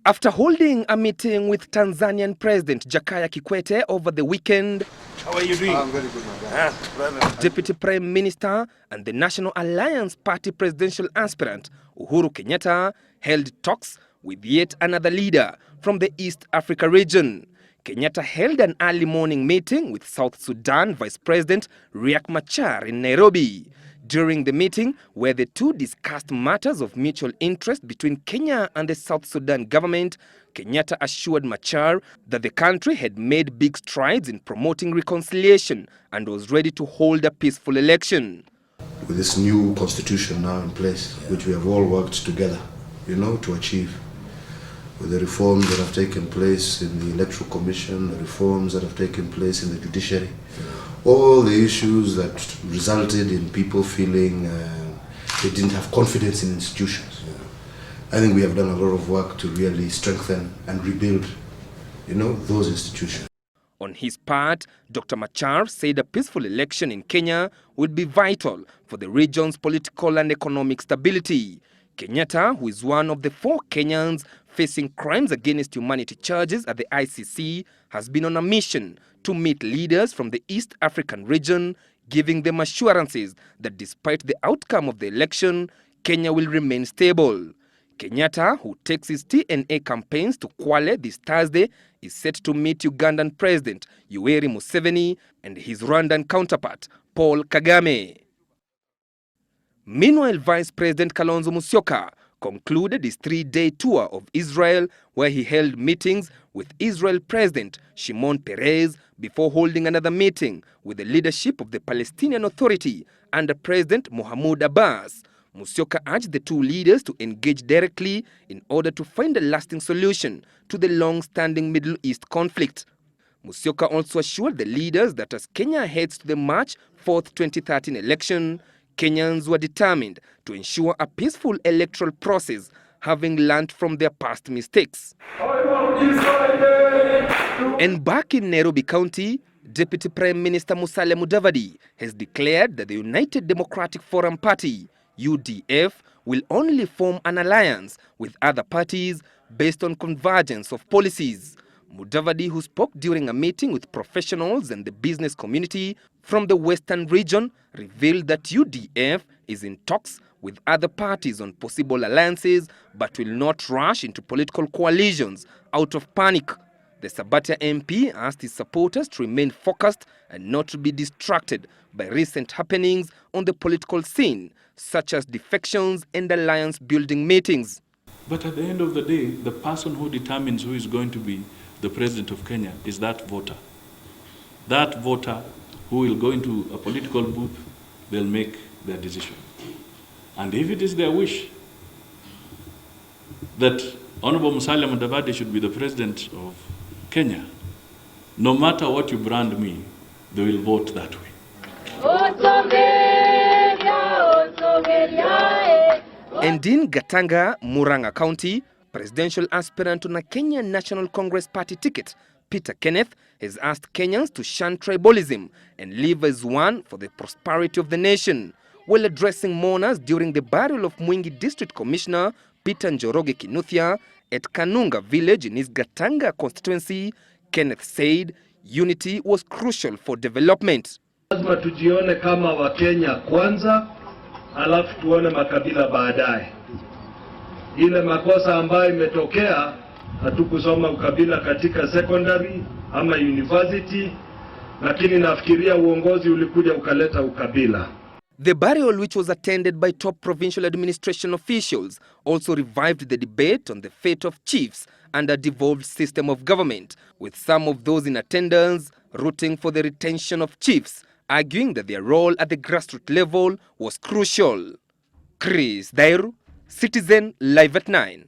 After holding a meeting with Tanzanian President Jakaya Kikwete over the weekend, how are you doing? I'm very good, my guy. Deputy Prime Minister and the National Alliance Party presidential aspirant Uhuru Kenyatta held talks with yet another leader from the East Africa region. Kenyatta held an early morning meeting with South Sudan Vice President Riak Machar in Nairobi. During the meeting, where the two discussed matters of mutual interest between Kenya and the South Sudan government, Kenyatta assured Machar that the country had made big strides in promoting reconciliation and was ready to hold a peaceful election. With this new constitution now in place, which we have all worked together, to achieve, with the reforms that have taken place in the Electoral Commission, the reforms that have taken place in the judiciary, all the issues that resulted in people feeling they didn't have confidence in institutions. I think we have done a lot of work to really strengthen and rebuild, those institutions. On his part, Dr. Machar said a peaceful election in Kenya would be vital for the region's political and economic stability. Kenyatta, who is one of the 4 Kenyans facing crimes against humanity charges at the ICC, has been on a mission to meet leaders from the East African region, giving them assurances that despite the outcome of the election, Kenya will remain stable. Kenyatta, who takes his TNA campaigns to Kwale this Thursday, is set to meet Ugandan President Yoweri Museveni and his Rwandan counterpart, Paul Kagame. Meanwhile, Vice President Kalonzo Musyoka concluded his 3-day tour of Israel, where he held meetings with Israel President Shimon Peres before holding another meeting with the leadership of the Palestinian Authority under President Mahmoud Abbas. Musyoka urged the two leaders to engage directly in order to find a lasting solution to the long-standing Middle East conflict. Musyoka also assured the leaders that as Kenya heads to the March 4th, 2013 election, Kenyans were determined to ensure a peaceful electoral process, having learned from their past mistakes. And back in Nairobi County, Deputy Prime Minister Musalia Mudavadi has declared that the United Democratic Forum Party, UDF, will only form an alliance with other parties based on convergence of policies. Mudavadi, who spoke during a meeting with professionals and the business community from the Western region, revealed that UDF is in talks with other parties on possible alliances but will not rush into political coalitions out of panic. The Sabatia MP asked his supporters to remain focused and not to be distracted by recent happenings on the political scene, such as defections and alliance-building meetings. But at the end of the day, the person who determines who is going to be the president of Kenya is that voter. That voter who will go into a political booth, they'll make their decision. And if it is their wish that Honorable Musalia Mudavadi should be the president of Kenya, no matter what you brand me, they will vote that way. And in Gatanga, Murang'a County, presidential aspirant on a Kenya National Congress Party ticket, Peter Kenneth, has asked Kenyans to shun tribalism and live as one for the prosperity of the nation. While addressing mourners during the burial of Mwingi District Commissioner Peter Njoroge Kinuthia at Kanunga village in his Gatanga constituency, Kenneth said unity was crucial for development. Lazima tujione kama Wakenya kwanza, alafu tuone makabila baadaye. Ile makosa ambayo imetokea, hatukusoma ukabila katika secondary ama university, lakini nafikiria uongozi ulikuja ukaleta ukabila. The burial, which was attended by top provincial administration officials, also revived the debate on the fate of chiefs and a devolved system of government, with some of those in attendance rooting for the retention of chiefs, arguing that their role at the grassroots level was crucial. Thairu, Citizen Live at 9.